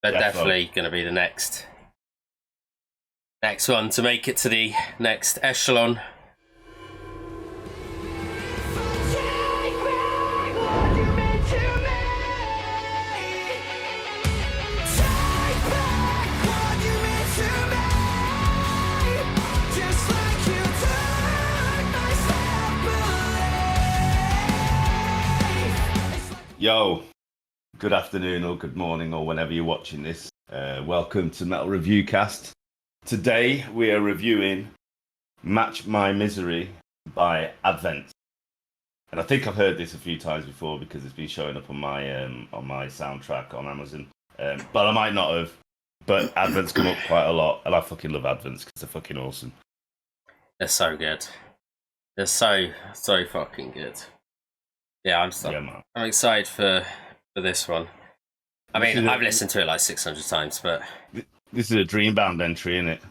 But definitely going to be the next one to make it to the next echelon. Yo, good afternoon or good morning or whenever you're watching this. Welcome to Metal Review Cast. Today we are reviewing Match My Misery by Advent. And I think I've heard this a few times before because it's been showing up on my soundtrack on Amazon. But I might not have. But Advent's come up quite a lot, and I fucking love Advents because they're fucking awesome. They're so good. They're so fucking good. Yeah, I'm excited for this one. I mean, I've listened to it like 600 times, but... This is a Dreambound entry, isn't it?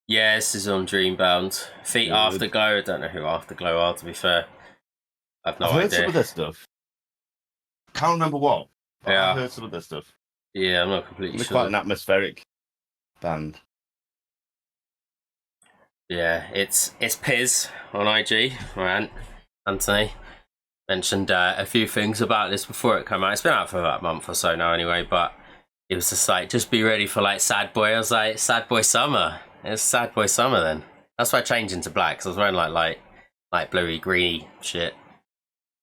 Yeah, this is on Dreambound. Feet Afterglow. I don't know who Afterglow are, to be fair. I've heard some of their stuff. Can't remember what. Yeah. I've heard some of their stuff. Yeah, I'm not completely sure. They're quite an atmospheric band. Yeah, it's Piz on IG, right, Anthony? Mentioned a few things about this before it came out. It's been out for about a month or so now anyway, but it was just like, just be ready for like Sad Boy. I was like, Sad Boy Summer. It's Sad Boy Summer then. That's why I changed into black, because I was wearing like bluey, greeny shit.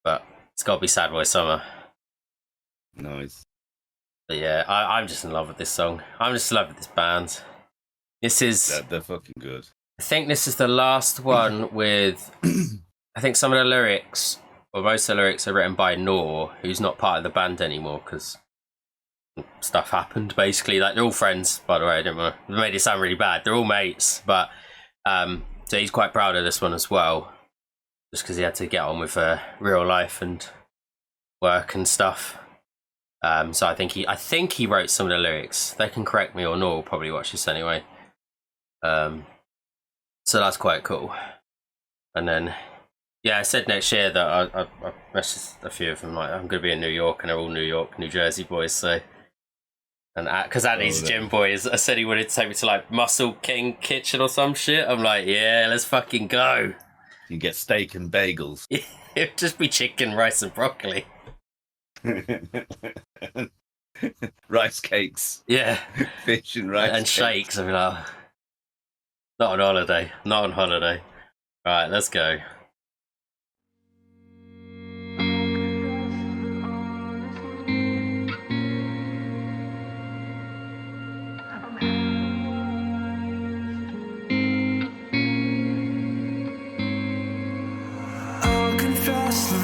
But it's got to be Sad Boy Summer. Nice. But yeah, I'm just in love with this song. I'm just in love with this band. This is... They're fucking good. I think this is the last one with... I think some of the lyrics... Well, most of the lyrics are written by Nor, who's not part of the band anymore because stuff happened, basically. Like, they're all friends, by the way. I didn't want to made it sound really bad. They're all mates, but so he's quite proud of this one as well, just because he had to get on with real life and work and stuff. So I think he wrote some of the lyrics. They can correct me, or Nor will probably watch this anyway. So that's quite cool. And then... Yeah, I said next year that I messaged a few of them, like, I'm going to be in New York, and they're all New York, New Jersey boys, so... And because Andy's gym boys, I said he wanted to take me to, like, Muscle King Kitchen or some shit. I'm like, yeah, let's fucking go. You get steak and bagels. It'd just be chicken, rice, and broccoli. Rice cakes. Yeah. Fish and rice and shakes. I mean, not on holiday. Not on holiday. Right, let's go.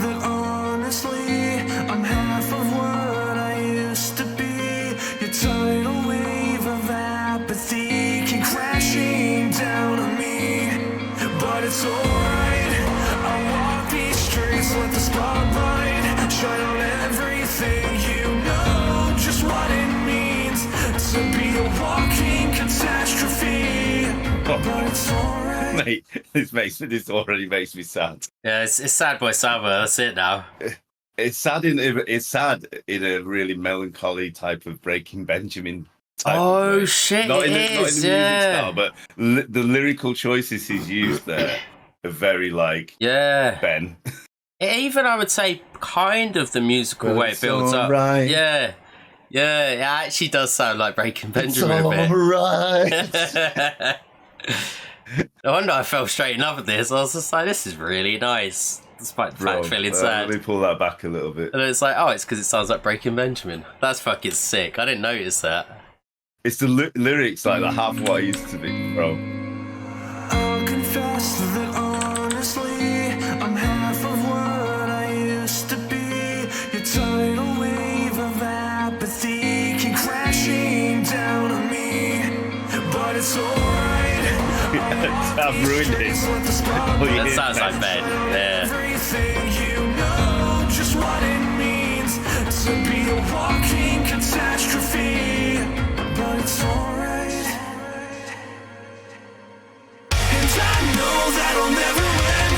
That honestly, I'm half of what I used to be. Your tidal wave of apathy came crashing down on me, but it's alright. I walk these streets, let the spotlight shine on everything. You know just what it means to be a walking catastrophe, but it's alright. Mate, this already makes me sad. Yeah, it's Sad Boy Summer. That's it now. It's sad in a really melancholy type of Breaking Benjamin type of way. Shit! Not in the music style, but the lyrical choices he's used there are very like Ben. Even I would say kind of the musical way it builds up. Right. Yeah, it actually does sound like Breaking Benjamin a bit. Right. No wonder I fell straight in love with this. I was just like, this is really nice, despite the fact feeling sad. Let me pull that back a little bit. And it's like, it's because it sounds like Breaking Benjamin. That's fucking sick. I didn't notice that. It's the lyrics, like the half what I used to be, bro. I'll confess that honestly, I'm half of what I used to be. Your tidal wave of apathy came crashing down on me, but it's alright. I've ruined it. That sounds like Ben. Yeah. You know just what it means to be a walking catastrophe, but it's alright. And I know that I'll never win.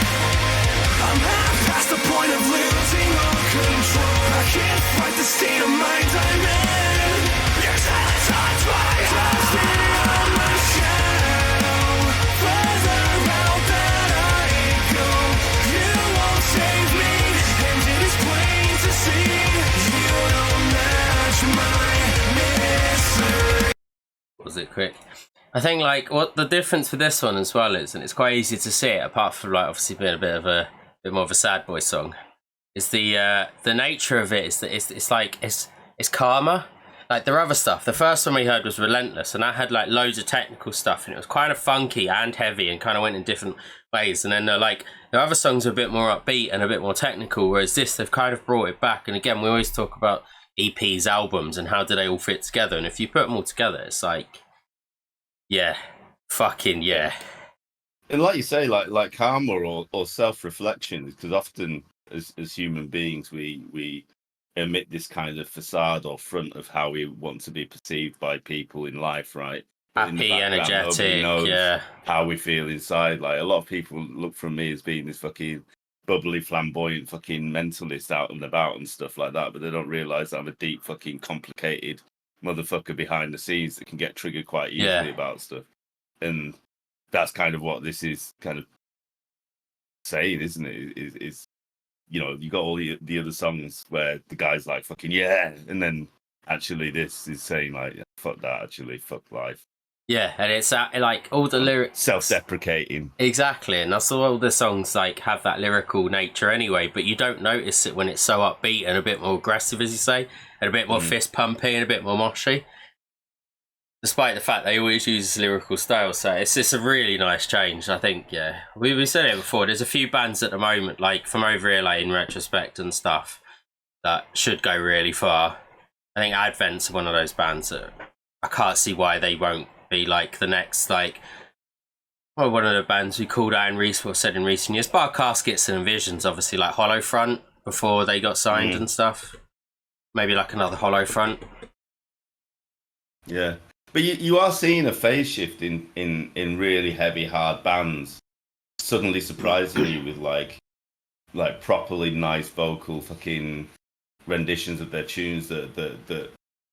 I'm half past the point of losing all control. I can't fight the state of mind I'm in. Your silence on solves it quick. I think like what the difference with this one as well is, and it's quite easy to see it, apart from like obviously being a bit more of a sad boy song, is the nature of it is that it's calmer. Like their other stuff, the first one we heard was Relentless, and that had like loads of technical stuff, and it was kind of funky and heavy, and kind of went in different ways. And then their other songs are a bit more upbeat and a bit more technical, whereas this they've kind of brought it back. And again, we always talk about EPs, albums, and how do they all fit together. And if you put them all together, it's like, yeah, fucking yeah. And like you say, like karma or self-reflection, because often as human beings, we emit this kind of facade or front of how we want to be perceived by people in life, right? Happy, energetic, yeah. How we feel inside. Like a lot of people look from me as being this fucking bubbly, flamboyant, fucking mentalist out and about and stuff like that, but they don't realise I'm a deep, fucking complicated motherfucker behind the scenes that can get triggered quite easily about stuff. And that's kind of what this is kind of saying, isn't it? Is you know, you got all the other songs where the guy's like fucking yeah, and then actually this is saying like fuck that, actually fuck life. Yeah, and it's like all the lyrics self-deprecating. Exactly, and that's all the songs like have that lyrical nature anyway, but you don't notice it when it's so upbeat and a bit more aggressive, as you say, and a bit more fist pumpy and a bit more moshy. Despite the fact they always use this lyrical style, so it's just a really nice change, I think. Yeah, we said it before. There's a few bands at the moment, like from over here, like in retrospect and stuff, that should go really far. I think Advent's one of those bands that I can't see why they won't be like the next, like, well, one of the bands we called out in said in recent years, bar Caskets and Visions, obviously, like Hollow Front before they got signed and stuff. Maybe like another Hollow Front. Yeah. But you are seeing a phase shift in really heavy, hard bands suddenly surprising you with like properly nice vocal fucking renditions of their tunes that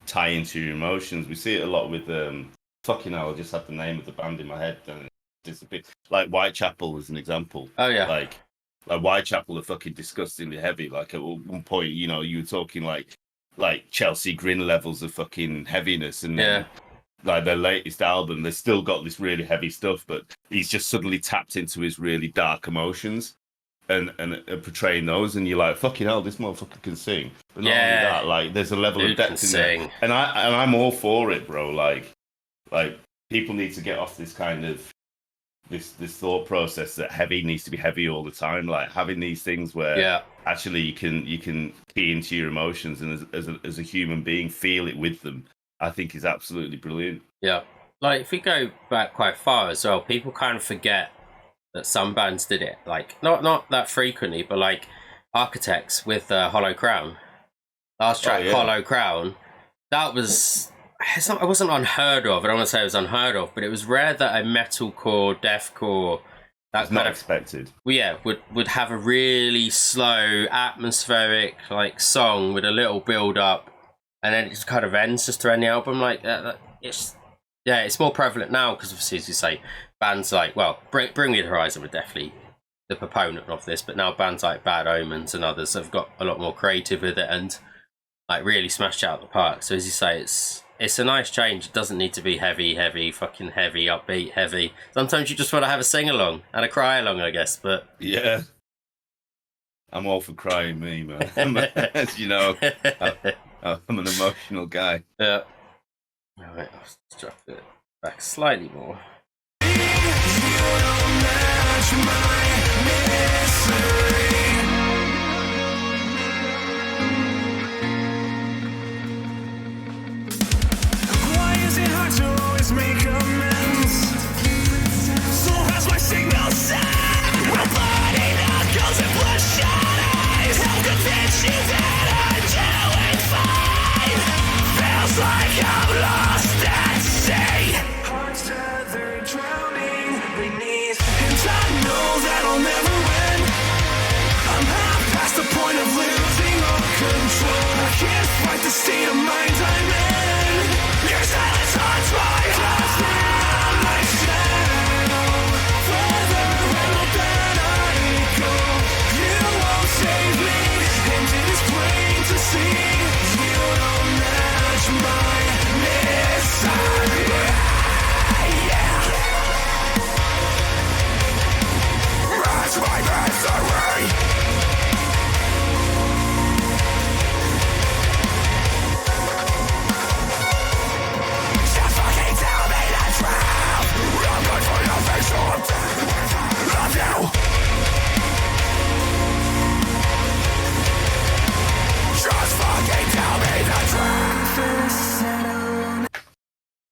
tie into your emotions. We see it a lot with fucking hell, I just had the name of the band in my head and it disappeared. Like Whitechapel as an example. Oh yeah. Like Whitechapel are fucking disgustingly heavy. Like at one point, you know, you were talking like Chelsea Grin levels of fucking heaviness, and then like their latest album, they've still got this really heavy stuff, but he's just suddenly tapped into his really dark emotions and portraying those, and you're like, fucking hell, this motherfucker can sing. But not only that, like there's a level of depth in there, and I'm all for it, bro. Like people need to get off this kind of this thought process that heavy needs to be heavy all the time. Like having these things where actually you can key into your emotions and as a human being feel it with them, I think is absolutely brilliant. Yeah. Like if we go back quite far as well, people kind of forget that some bands did it. Like not that frequently, but like Architects with Hollow Crown. Last track, Hollow Crown. That was it wasn't unheard of. I don't want to say it was unheard of, but it was rare that a metalcore, deathcore, that's not expected. Well, yeah, would have a really slow, atmospheric like song with a little build up. And then it just kind of ends just to end the album like that. It's more prevalent now because obviously, as you say, bands like, well, Bring Me the Horizon were definitely the proponent of this, but now bands like Bad Omens and others have got a lot more creative with it and like really smashed out the park. So as you say, it's a nice change. It doesn't need to be heavy, fucking heavy, upbeat, heavy. Sometimes you just want to have a sing along and a cry along, I guess. But yeah, I'm all for crying, me, man. As you know. I'm an emotional guy. Yeah. All right, I'll drop it back slightly more. Why is it hard to always make amends? So has my signal said? We're bloody knuckles and bloodshot eyes. How convinced you that I'm doing fine? Feels like I'm lost at sea. Hearts tethered, drowning beneath. And I know that I'll never win. I'm half past the point of losing all control. I can't fight the state of mind I'm in. Your silence haunts my heart. My shadow. Further out than I go. You won't save me. And it is plain to see. You don't match my misery.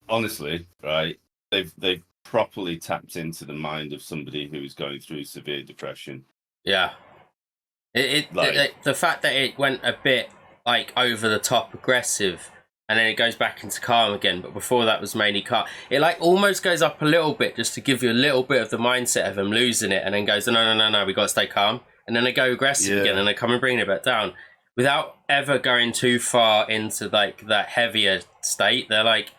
honestly, right? They've properly tapped into the mind of somebody who's going through severe depression. Yeah. The fact that it went a bit like over the top aggressive and then it goes back into calm again, but before that was mainly calm. It like almost goes up a little bit just to give you a little bit of the mindset of him losing it, and then goes, no, we got to stay calm. And then they go aggressive again, and they come and bring it back down without ever going too far into like that heavier state. They're like,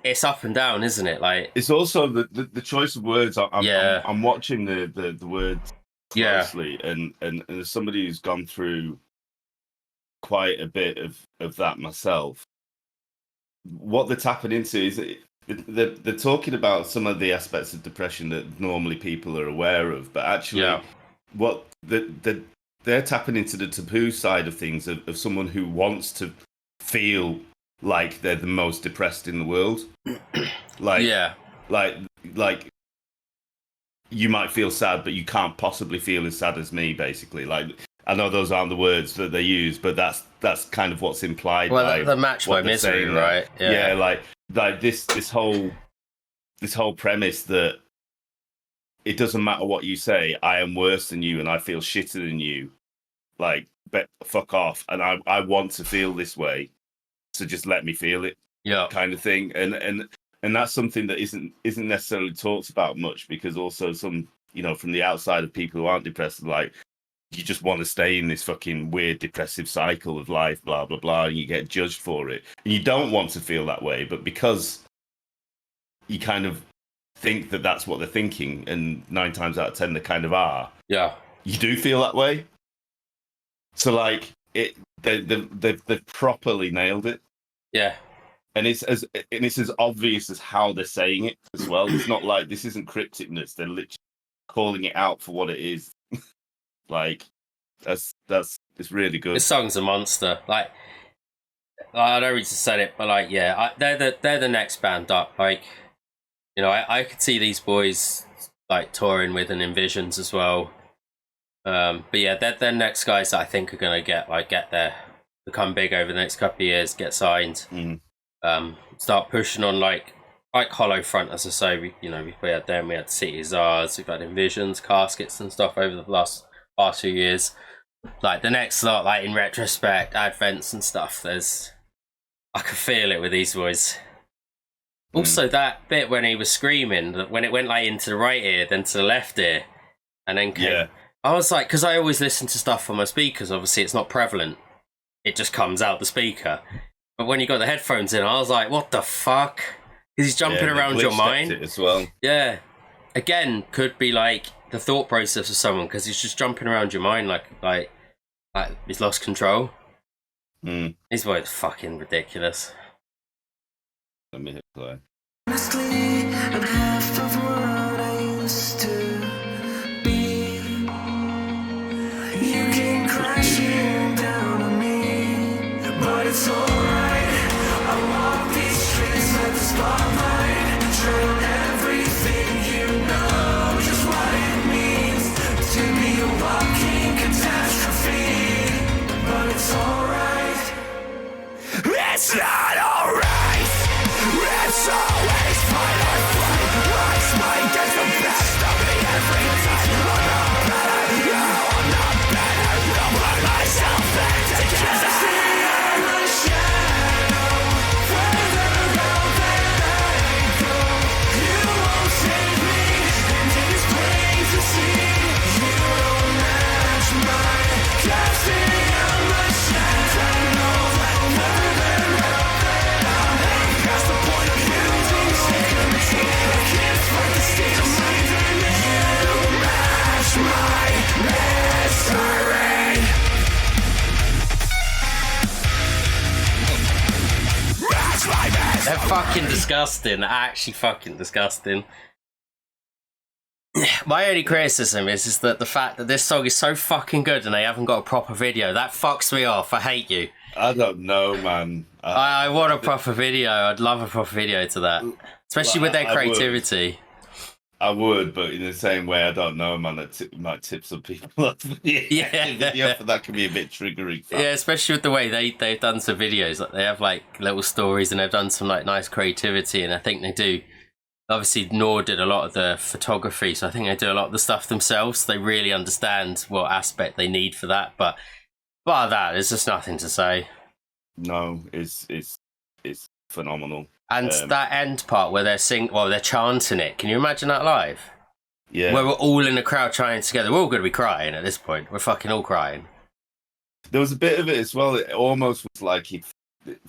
it's up and down, isn't it? Like, it's also the choice of words. I'm watching the words closely, and as somebody who's gone through quite a bit of that myself, what they're tapping into is they're talking about some of the aspects of depression that normally people are aware of, but actually what they're tapping into the taboo side of things of someone who wants to feel like they're the most depressed in the world. Like you might feel sad, but you can't possibly feel as sad as me, basically. Like, I know those aren't the words that they use, but that's kind of what's implied. Well, by the match by misery, right? Yeah, like this whole premise that it doesn't matter what you say, I am worse than you and I feel shitter than you. Like, fuck off. And I want to feel this way, so just let me feel it. Yeah, kind of thing. And that's something that isn't necessarily talked about much, because also some, from the outside of people who aren't depressed, like, you just want to stay in this fucking weird depressive cycle of life, blah, blah, blah, and you get judged for it. And you don't want to feel that way, but because you kind of think that that's what they're thinking, and 9 times out of 10 they kind of are. Yeah. You do feel that way. So, like, they've properly nailed it. Yeah. And it's as obvious as how they're saying it as well. It's not like, this isn't crypticness. They're literally calling it out for what it is. Like, it's really good. This song's a monster. Like, I know we just said it, but like, yeah, they're the next band up. Like, I could see these boys like touring with and Envisions as well. But yeah, they're next guys that I think are gonna get there, become big over the next couple of years, get signed. Start pushing on like Hollow Front, as I say. We had them, we had City Czars, we've had Envisions, Caskets and stuff over the last 2 years. Like the next lot, like in retrospect, Advents and stuff, I could feel it with these boys. Also, that bit when he was screaming, when it went like into the right ear, then to the left ear, and then came, I was like, because I always listen to stuff on my speakers, obviously it's not prevalent, it just comes out the speaker. But when you got the headphones in, I was like, what the fuck? Because he's jumping around your mind. It as well. Yeah. Again, could be like the thought process of someone, because he's just jumping around your mind like he's lost control. His voice is fucking ridiculous. Let me hit play. Honestly, I'm half of what I used to be. You came crashing down on me, but it's alright. I walk these streets like the spotlight, drown everything, just what it means to be a walking catastrophe. But it's alright. It's not alright. It's always fight or flight. Life's mine gets the best of me every time. I'm not better. I'll put myself back together. See my shadow further out than I go. You won't save me, and it's plain to see. You don't match mine. Casting out my shadow. I know that further out than I'm heading past the point of losing security. I can't fight the state of mind, and you match my misery. Match my misery. They're fucking disgusting. They're actually fucking disgusting. My only criticism is that the fact that this song is so fucking good and they haven't got a proper video, that fucks me off. I hate you. I don't know, man. I want a proper video. I'd love a proper video to that, especially with their creativity. I would, but in the same way, I don't know, man. Might tip some people off. Yeah. That can be a bit triggering. Yeah, especially with the way they've done some videos. Like they have like little stories, and they've done some like nice creativity. And I think they do. Obviously, Nor did a lot of the photography, so I think they do a lot of the stuff themselves. They really understand what aspect they need for that. But bar that, there's just nothing to say. No, it's phenomenal. And that end part where they're they're chanting it. Can you imagine that live? Yeah. Where we're all in the crowd chanting together. We're all going to be crying at this point. We're fucking all crying. There was a bit of it as well. It almost was like he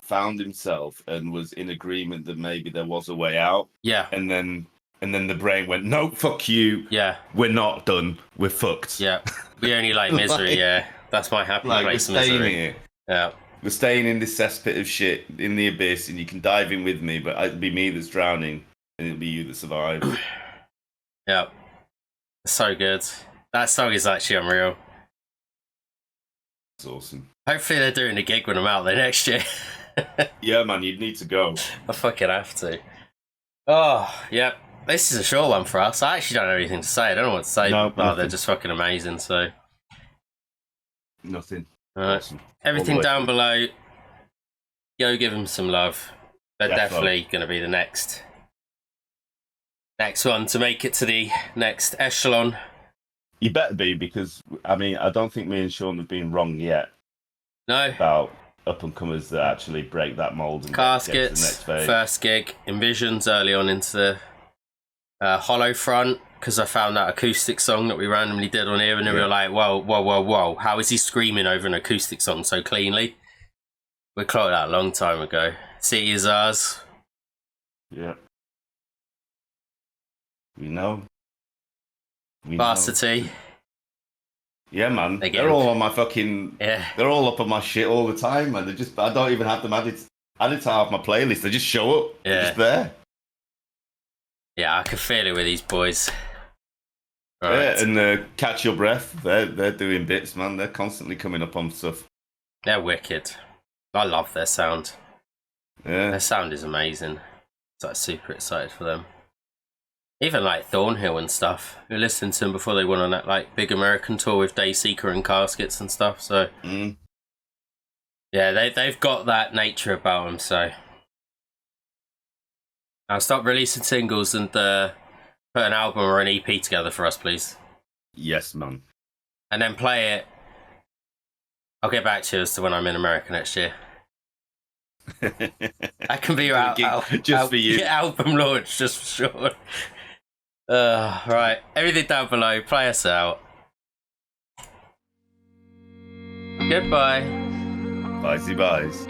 found himself and was in agreement that maybe there was a way out. Yeah. And then the brain went, no, fuck you. Yeah. We're not done. We're fucked. Yeah. We only like misery, Like- yeah. That's my happy place of we're staying misery. here. Yeah. We're staying in this cesspit of shit in the abyss, and you can dive in with me, but it'll be me that's drowning, and it'll be you that survives. Yeah. So good. That song is actually unreal. It's awesome. Hopefully they're doing a gig when I'm out there next year. Yeah, man, you'd need to go. I fucking have to. Oh, yep. This is a short one for us. I actually don't have anything to say. I don't know what to say. No, they're nothing. just fucking amazing, so... Nothing. Alright. Awesome. Everything All the way down through. below. Go give them some love. They're Defo. definitely going to be the next one to make it to the next echelon. You better be, because, I mean, I don't think me and Sean have been wrong yet No. about up-and-comers that actually break that mould and get to the Caskets, next phase. first gig, Envisions early on into the Hollow Front, because I found that acoustic song that we randomly did on here, and we were like, whoa, how is he screaming over an acoustic song so cleanly? We clocked that a long time ago. City is Ours. Yeah. We know. Varsity. Yeah, man. Again. They're all on my fucking... Yeah. They're all up on my shit all the time, man. I don't even have them added to half my playlist. They just show up. Yeah. They're just there. Yeah, I can feel it with these boys. Yeah, and Catch Your Breath. They're doing bits, man. They're constantly coming up on stuff. They're wicked. I love their sound. Yeah. Their sound is amazing. So I'm super excited for them. Even like Thornhill and stuff. We listened to them before they went on that like big American tour with Dayseeker and Caskets and stuff. So yeah, they've got that nature about them. So I'll stop releasing singles and put an album or an EP together for us, please. Yes, man. And then play it. I'll get back to you as to when I'm in America next year. That can be your Just for you. album launch, just for sure. Right, everything down below. Play us out. Goodbye. Bye, buys.